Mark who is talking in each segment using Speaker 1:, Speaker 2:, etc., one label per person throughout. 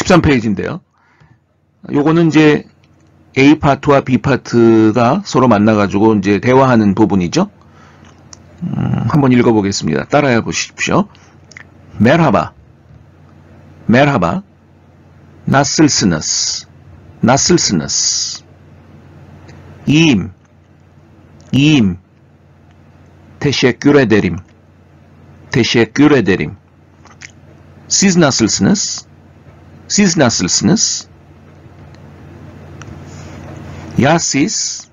Speaker 1: 13페이지인데요. 요거는 이제 A 파트와 B 파트가 서로 만나가지고 이제 대화하는 부분이죠. 한번 읽어보겠습니다. 따라해 보십시오. Merhaba, merhaba, nasılsınız, nasılsınız? İyiyim, iyiyim, teşekkür ederim, teşekkür ederim. Siz nasılsınız? Siz nasılsınız? Ya siz?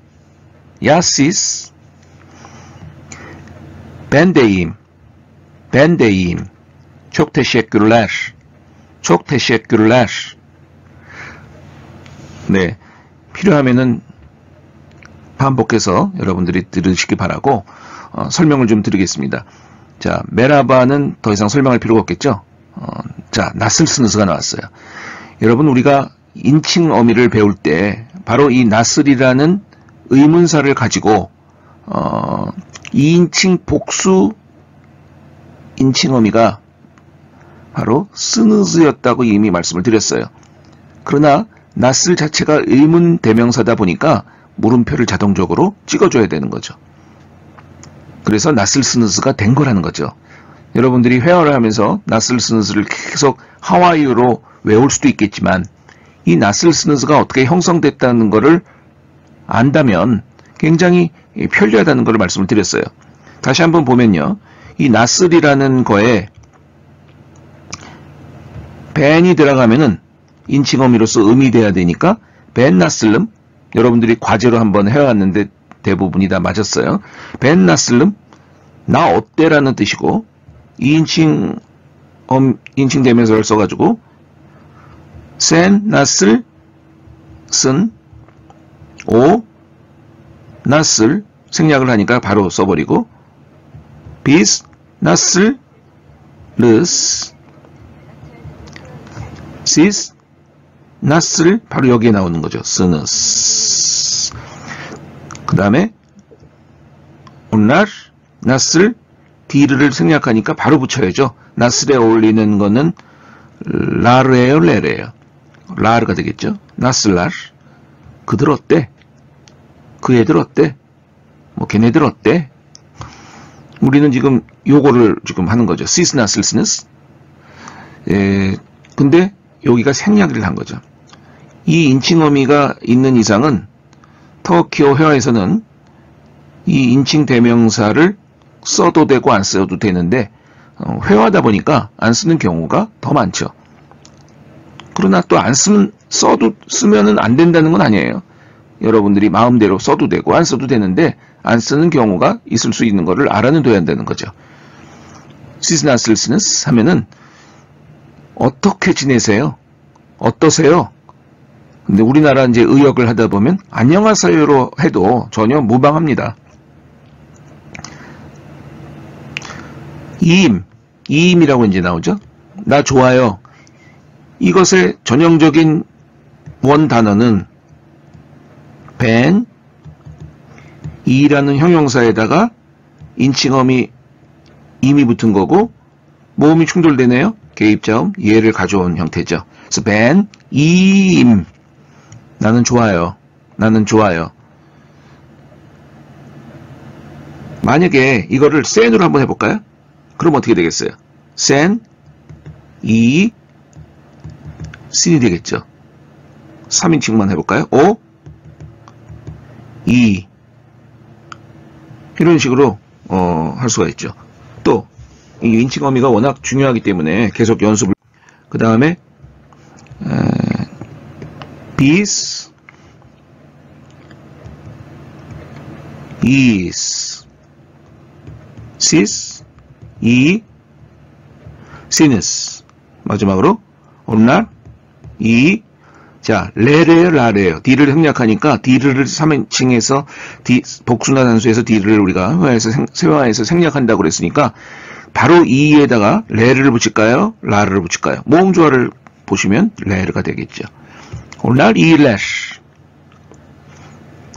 Speaker 1: Ya siz? Ben de iyiyim. Ben de iyiyim. Çok teşekkürler. Çok teşekkürler. 네, 필요하면은 반복해서 여러분들이 들으시기 바라고 설명을 좀 드리겠습니다. 자, 메라바는 더 이상 설명할 필요가 없겠죠? 자, 나슬스느스가 나왔어요. 여러분, 우리가 인칭 어미를 배울 때 바로 이 나슬이라는 의문사를 가지고 2인칭 복수 인칭 어미가 바로 스느즈였다고 이미 말씀을 드렸어요. 그러나 나슬 자체가 의문 대명사다 보니까 물음표를 자동적으로 찍어줘야 되는 거죠. 그래서 나슬스느스가 된 거라는 거죠. 여러분들이 회화를 하면서 나슬스느스를 계속 하와이어로 외울 수도 있겠지만 이 나슬스느스가 어떻게 형성됐다는 것을 안다면 굉장히 편리하다는 것을 말씀을 드렸어요. 다시 한번 보면요. 이 나슬이라는 거에 벤이 들어가면은 인칭어미로서 의미돼야 되니까 벤 나슬름, 여러분들이 과제로 한번 해왔는데 대부분이 다 맞았어요. 벤 나슬름, 나 어때라는 뜻이고, 2인칭 인칭 대명사를 써가지고 센 나슬 쓴 오 나슬 생략을 하니까 바로 써버리고 비스 나슬 르스 시스 나슬 바로 여기에 나오는 거죠. 스너스. 그 다음에 온날 나슬 디르를 생략하니까 바로 붙여야죠. 나슬에 어울리는 거는 라르예요, 레르예요. 라르가 되겠죠. 나슬랄. 그들 어때? 그 애들 어때? 뭐 걔네들 어때? 우리는 지금 요거를 지금 하는 거죠. 시스 나슬스너스. 근데 여기가 생략을 한 거죠. 이 인칭어미가 있는 이상은 터키어 회화에서는 이 인칭 대명사를 써도 되고 안 써도 되는데 회화다 보니까 안 쓰는 경우가 더 많죠. 그러나 또 안 쓰면은 안 된다는 건 아니에요. 여러분들이 마음대로 써도 되고 안 써도 되는데 안 쓰는 경우가 있을 수 있는 거를 알아는 둬야 한다는 거죠. 시스나슬스너스 하면은 어떻게 지내세요? 어떠세요? 근데 우리나라 이제 의역을 하다 보면 안녕하세요로 해도 전혀 무방합니다. 이임이라고 이제 나오죠. 나 좋아요. 이것의 전형적인 원 단어는 벤, 이라는 형용사에다가 인칭어미 임이 붙은 거고 모음이 충돌되네요. 개입자음 얘를 가져온 형태죠. 그래서 벤, 이임. 나는 좋아요. 나는 좋아요. 만약에 이거를 센으로 한번 해볼까요? 그럼 어떻게 되겠어요? 센, 이, 신이 되겠죠. 3인칭만 해볼까요? 오, 이. 이런 식으로 할 수가 있죠. 또 이 인칭어미가 워낙 중요하기 때문에 계속 연습을. 그 다음에 bis, is, sis, 이, sinus. 마지막으로 온날, 이. 자, 레레요, 라레요. D를 생략하니까 D를 3인칭에서 복수나 단수에서 D를 우리가 회화에서 생략한다고 그랬으니까 바로 이에다가 레를 붙일까요? 라를 붙일까요? 모음 조화를 보시면 레르가 되겠죠. 오늘 이레쉬.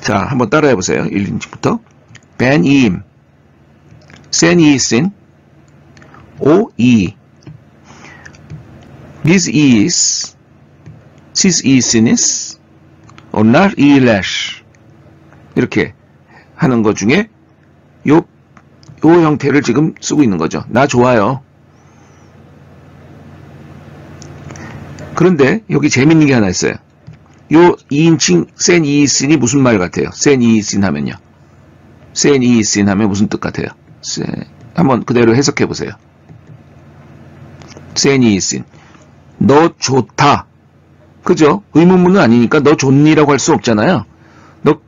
Speaker 1: 자, 한번 따라해 보세요. 1인칭부터. 벤 이임, 센 이신, 오 이. This is siz iyisiniz. onlar iyiler. 이렇게 하는 것 중에 요 형태를 지금 쓰고 있는 거죠. 나 좋아요. 그런데 여기 재밌는 게 하나 있어요. 요 2인칭 센 이이슨이 무슨 말 같아요? 센 이이슨 하면요. 센 이이슨 하면 무슨 뜻 같아요? 한번 그대로 해석해 보세요. 센 이이슨. 너 좋다. 그죠? 의문문은 아니니까 너 좋니라고 할 수 없잖아요. 너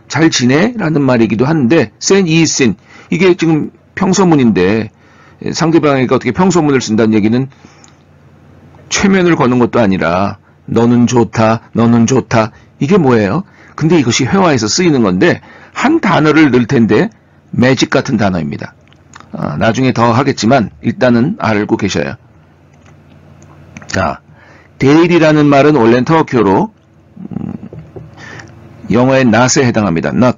Speaker 1: 잘 지내? 라는 말이기도 한데 센 이이슨. 이게 지금 평서문인데 상대방에게 어떻게 평서문을 쓴다는 얘기는 최면을 거는 것도 아니라 너는 좋다, 너는 좋다. 이게 뭐예요? 근데 이것이 회화에서 쓰이는 건데 한 단어를 넣을 텐데 매직 같은 단어입니다. 나중에 더 하겠지만 일단은 알고 계셔요. 자, 데일이라는 말은 원래는 터키어로 영어의 not에 해당합니다. not,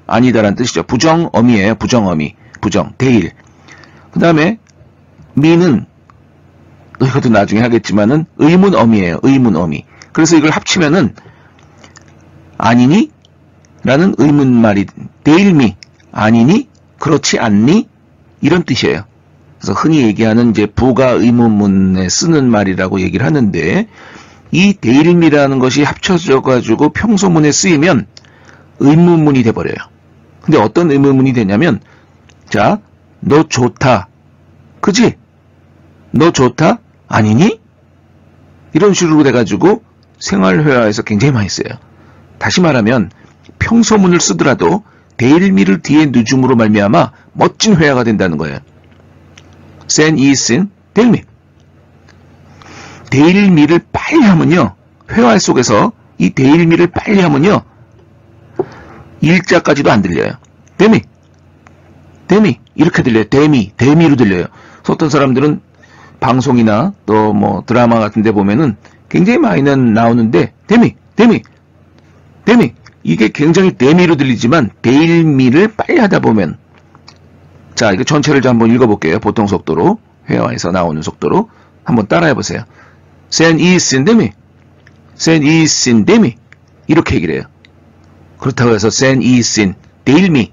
Speaker 1: 아니다라는 뜻이죠. 부정어미예요. 부정어미, 부정, 데일. 그 다음에 me는 이것도 나중에 하겠지만은 의문어미예요. 의문어미. 그래서 이걸 합치면은 아니니? 라는 의문말이 데일미 아니니? 그렇지 않니? 이런 뜻이에요. 그래서 흔히 얘기하는 이제 부가 의문문에 쓰는 말이라고 얘기를 하는데 이 데일미라는 것이 합쳐져 가지고 평소문에 쓰이면 의문문이 돼 버려요. 근데 어떤 의문문이 되냐면 자, 너 좋다. 그지? 너 좋다? 아니니? 이런 식으로 돼가지고 생활회화에서 굉장히 많이 써요. 다시 말하면 평소문을 쓰더라도 데일미를 뒤에 늦음으로 말미암아 멋진 회화가 된다는 거예요. 센 이슨 데일미. 데일미를 빨리 하면요. 회화 속에서 이 데일미를 빨리 하면요. 일자까지도 안 들려요. 데미. 데미. 이렇게 들려요. 데미. 데미로 들려요. 그래서 어떤 사람들은 방송이나 또 뭐 드라마 같은 데 보면은 굉장히 많이 나오는데 데미. 데미. 데미. 이게 굉장히 데미로 들리지만 데일미를 빨리 하다 보면 자, 이거 전체를 좀 한번 읽어볼게요. 보통 속도로. 회화에서 나오는 속도로. 한번 따라해 보세요. 센 이슨 데미. 센 이슨 데미. 이렇게 얘기를 해요. 그렇다고 해서 센 이슨 데일미.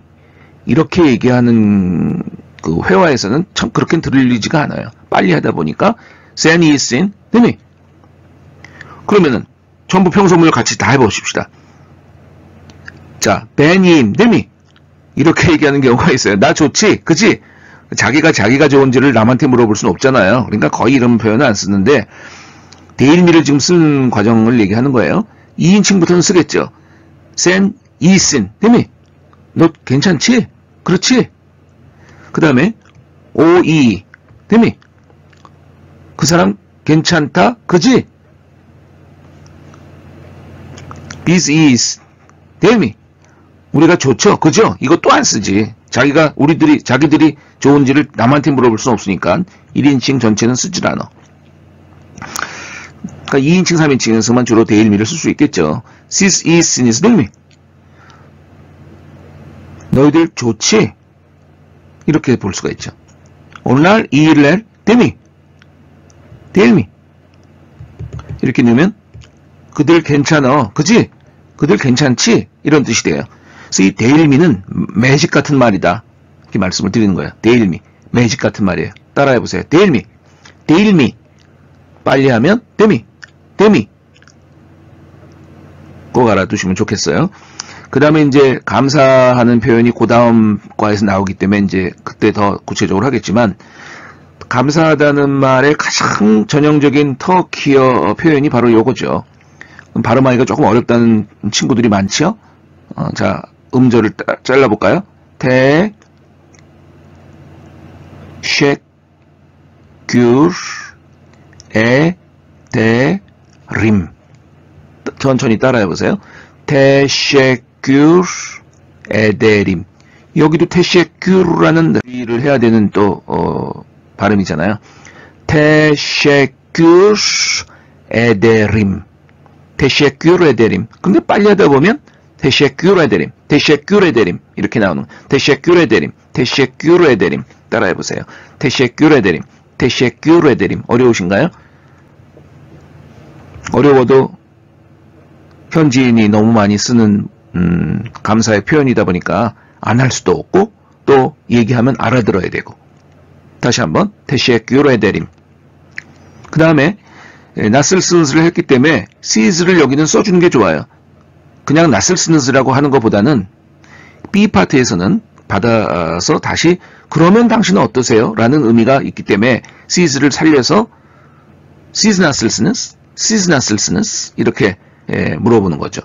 Speaker 1: 이렇게 얘기하는 그 회화에서는 참 그렇게 들리지가 않아요. 빨리 하다 보니까 센 이슨 데미. 그러면은 전부 평소문을 같이 다 해보십시다. 자, 베님 데미. 이렇게 얘기하는 경우가 있어요. 나 좋지? 그치? 자기가 좋은지를 남한테 물어볼 수는 없잖아요. 그러니까 거의 이런 표현은 안 쓰는데 데일미를 지금 쓰는 과정을 얘기하는 거예요. 2인칭부터는 쓰겠죠. 센, 이슨, 데미. 너 괜찮지? 그렇지? 그 다음에 오이, 데미. 그 사람 괜찮다? 그지? This is, 데미. 우리가 좋죠? 그죠? 이거 또 안 쓰지. 자기들이 좋은지를 남한테 물어볼 수는 없으니까 1인칭 전체는 쓰질 않아. 그러니까 2인칭, 3인칭에서만 주로 데일미를 쓸 수 있겠죠. This is, is, 데일미. 너희들 좋지? 이렇게 볼 수가 있죠. 오늘 이일날 데미. 데일미. 이렇게 넣으면 그들 괜찮어. 그지? 그들 괜찮지? 이런 뜻이 돼요. 그래서 이 데일미는 매직 같은 말이다. 이렇게 말씀을 드리는 거예요. 데일미. 매직 같은 말이에요. 따라해보세요. 데일미. 데일미. 빨리 하면 데미. 데미. 꼭 알아두시면 좋겠어요. 그 다음에 이제 감사하는 표현이 그 다음 과에서 나오기 때문에 이제 그때 더 구체적으로 하겠지만 감사하다는 말의 가장 전형적인 터키어 표현이 바로 요거죠. 발음하기가 조금 어렵다는 친구들이 많죠? 자, 음절을 잘라볼까요? teşekkür ederim. 천천히 따라해보세요. teşekkür ederim. 여기도 teşekkür라는 를 해야 되는 또 발음이잖아요. teşekkür ederim. teşekkür ederim. 근데 빨리 하다 보면 teşekkür ederim. teşekkür ederim. 이렇게 나오는 teşekkür ederim. teşekkür ederim. 따라해 보세요. teşekkür ederim. teşekkür ederim. 어려우신가요? 어려워도 현지인이 너무 많이 쓰는 감사의 표현이다 보니까 안 할 수도 없고 또 얘기하면 알아들어야 되고. 다시 한번 teşekkür ederim. 그 다음에 나슬스느스를 했기 때문에 시즈를 여기는 써주는 게 좋아요. 그냥 나슬스느스라고 하는 것보다는 B파트에서는 받아서 다시 그러면 당신은 어떠세요? 라는 의미가 있기 때문에 시즈를 살려서 시즈 나슬스느스 이렇게 물어보는 거죠.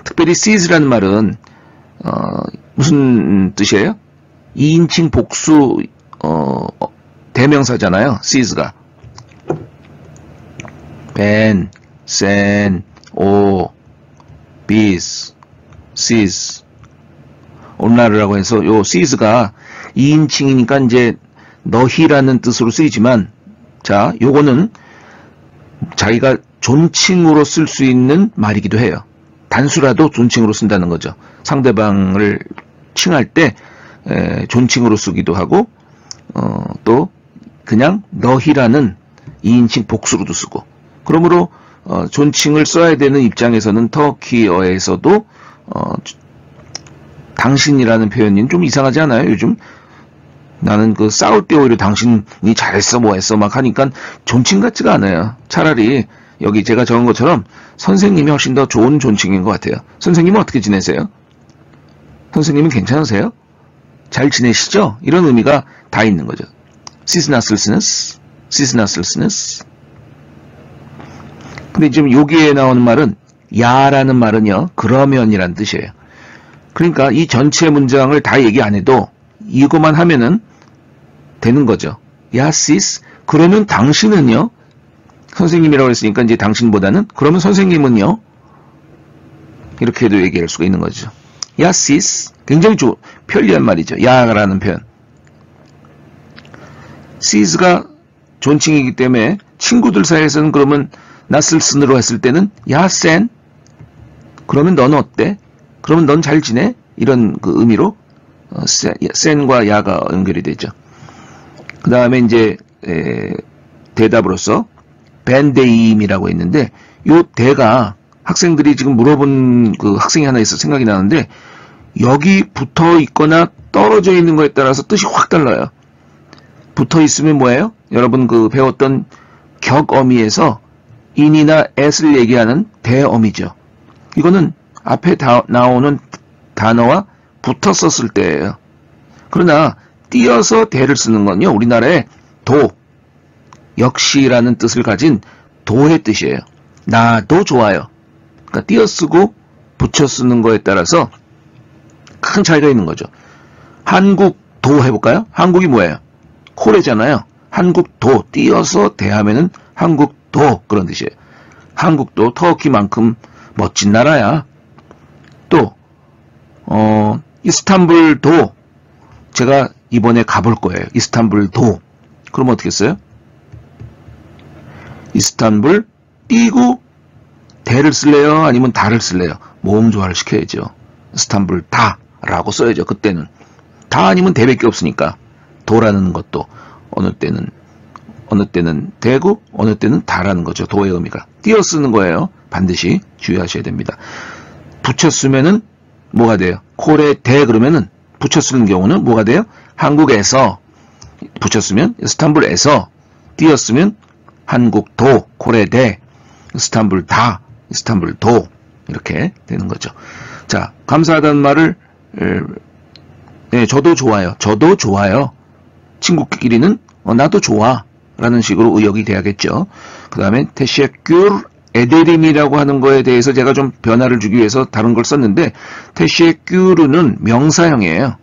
Speaker 1: 특별히 시즈라는 말은 무슨 뜻이에요? 2인칭 복수 대명사잖아요. 시즈가 벤, 센, 오, 비스, 시즈 온라르라고 해서 요 시즈가 2인칭이니까 이제 너희라는 뜻으로 쓰이지만 자 요거는 자기가 존칭으로 쓸 수 있는 말이기도 해요. 단수라도 존칭으로 쓴다는 거죠. 상대방을 칭할 때 존칭으로 쓰기도 하고 또 그냥 너희라는 2인칭 복수로도 쓰고 그러므로 존칭을 써야 되는 입장에서는 터키어에서도 당신이라는 표현이 좀 이상하지 않아요? 요즘 나는 그 싸울 때 오히려 당신이 잘했어 뭐했어 막 하니까 존칭 같지가 않아요. 차라리 여기 제가 적은 것처럼 선생님이 훨씬 더 좋은 존칭인 것 같아요. 선생님은 어떻게 지내세요? 선생님은 괜찮으세요? 잘 지내시죠? 이런 의미가 다 있는 거죠. 시스나슬스네스 근데 지금 여기에 나오는 말은 야라는 말은요 그러면이란 뜻이에요. 그러니까 이 전체 문장을 다 얘기 안 해도 이거만 하면은 되는 거죠. 야 시스 그러면 당신은요 선생님이라고 했으니까 이제 당신보다는 그러면 선생님은요 이렇게도 얘기할 수가 있는 거죠. 야 시스 굉장히 편리한 말이죠. 야라는 표현. 시스가 존칭이기 때문에 친구들 사이에서는 그러면 나슬슨으로 했을 때는 야 센 그러면 넌 어때? 그러면 넌 잘 지내? 이런 그 의미로 센과 야가 연결이 되죠. 그 다음에 이제 대답으로서 벤데임이라고 있는데 요 대가 학생들이 지금 물어본 그 학생이 하나 있어 생각이 나는데 여기 붙어 있거나 떨어져 있는 거에 따라서 뜻이 확 달라요. 붙어 있으면 뭐예요? 여러분 그 배웠던 격어미에서 in이나 at을 얘기하는 대어미죠. 이거는 앞에 나오는 단어와 붙어 썼을 때예요. 그러나 띄어서 대를 쓰는 건요. 우리나라의 도, 역시라는 뜻을 가진 도의 뜻이에요. 나도 좋아요. 그러니까 띄어 쓰고 붙여 쓰는 거에 따라서 큰 차이가 있는 거죠. 한국도 해볼까요? 한국이 뭐예요? 코레잖아요. 한국도 띄어서 대하면은 한국도 그런 뜻이에요. 한국도 터키만큼 멋진 나라야. 또 이스탄불도 제가 이번에 가볼 거예요. 이스탄불도. 그럼 어떻게 써요? 이스탄불 띄고 대를 쓸래요? 아니면 다를 쓸래요? 모음 조화를 시켜야죠. 이스탄불 다라고 써야죠. 그때는 다 아니면 대밖에 없으니까 도라는 것도 어느 때는 대고 어느 때는 다라는 거죠. 도의 의미가 띄어 쓰는 거예요. 반드시 주의하셔야 됩니다. 붙여 쓰면은 뭐가 돼요? 콜에 대 그러면은 붙여 쓰는 경우는 뭐가 돼요? 한국에서 붙여 쓰면 이스탄불에서 띄어 쓰면 한국도 콜에 대 이스탄불다 이스탄불도 이렇게 되는 거죠. 자, 감사하다는 말을 네, 저도 좋아요. 저도 좋아요. 친구끼리는 나도 좋아 라는 식으로 의역이 돼야겠죠. 그 다음에 teşekkür ederim이라고 하는 거에 대해서 제가 좀 변화를 주기 위해서 다른 걸 썼는데 teşekkür은 명사형이에요.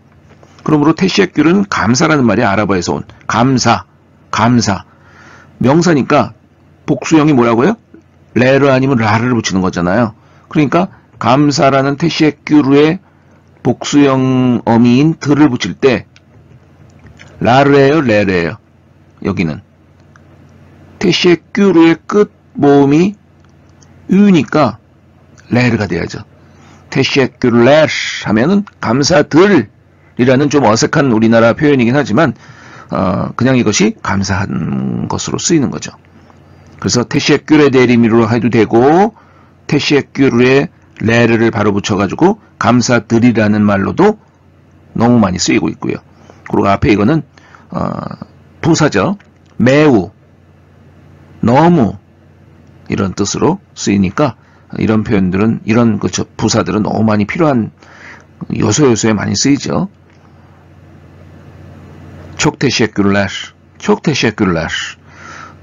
Speaker 1: 그러므로 teşekkür은 감사라는 말이 아랍어에서 온 감사 명사니까 복수형이 뭐라고요? 레를 아니면 라를 붙이는 거잖아요. 그러니까 감사라는 teşekkür의 복수형 어미인 들을 붙일 때 라르예요, 레르예요. 여기는 teşekkür의 끝 모음이 유니까 레르가 돼야죠. teşekkürler 하면은 감사들이라는 좀 어색한 우리나라 표현이긴 하지만 그냥 이것이 감사한 것으로 쓰이는 거죠. 그래서 teşekkür ederim으로 해도 되고 teşekkür의 레르를 바로 붙여가지고 감사드리라는 말로도 너무 많이 쓰이고 있고요. 그리고 앞에 이거는 부사죠. 매우, 너무 이런 뜻으로 쓰이니까 이런 표현들은 이런 부사들은 너무 많이 필요한 요소에 많이 쓰이죠. Çok teşekkürler. Çok teşekkürler.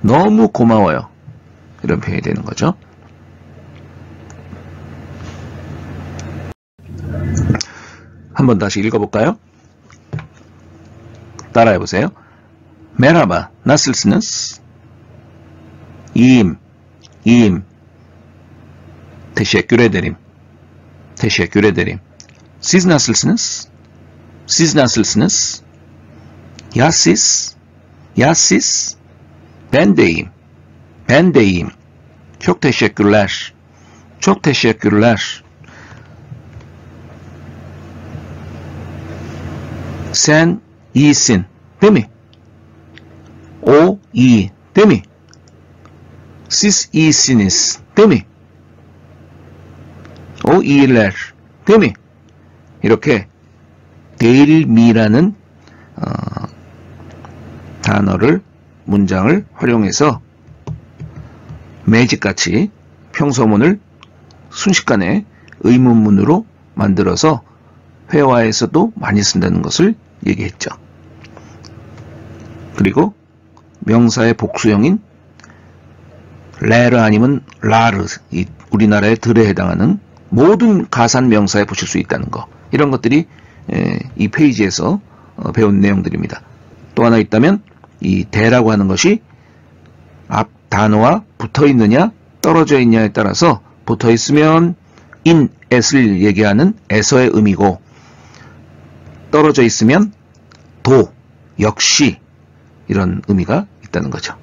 Speaker 1: 너무 고마워요. 이런 표현이 되는 거죠. 한번 다시 읽어볼까요? 따라해보세요. Merhaba, nasılsınız? İyiyim, iyiyim. Teşekkür ederim. Teşekkür ederim. Siz nasılsınız? Siz nasılsınız? Ya siz? Ya siz? Ben de iyiyim. Ben de iyiyim. Çok teşekkürler. Çok teşekkürler. Sen iyisin, değil mi? O iyi, değil mi? Siz iyisiniz, değil mi? O iyiler, değil mi? 이렇게 değil mi라는 단어를 문장을 활용해서 매직같이 평서문을 순식간에 의문문으로 만들어서 회화에서도 많이 쓴다는 것을 얘기했죠. 그리고 명사의 복수형인 레르 아니면 라르, 우리나라의 들에 해당하는 모든 가산 명사에 붙일 수 있다는 거, 이런 것들이 이 페이지에서 배운 내용들입니다. 또 하나 있다면 이 대라고 하는 것이 앞 단어와 붙어 있느냐 떨어져 있냐에 따라서 붙어 있으면 in, at을 얘기하는 에서의 의미고, 떨어져 있으면 도, 역시 이런 의미가 있다는 거죠.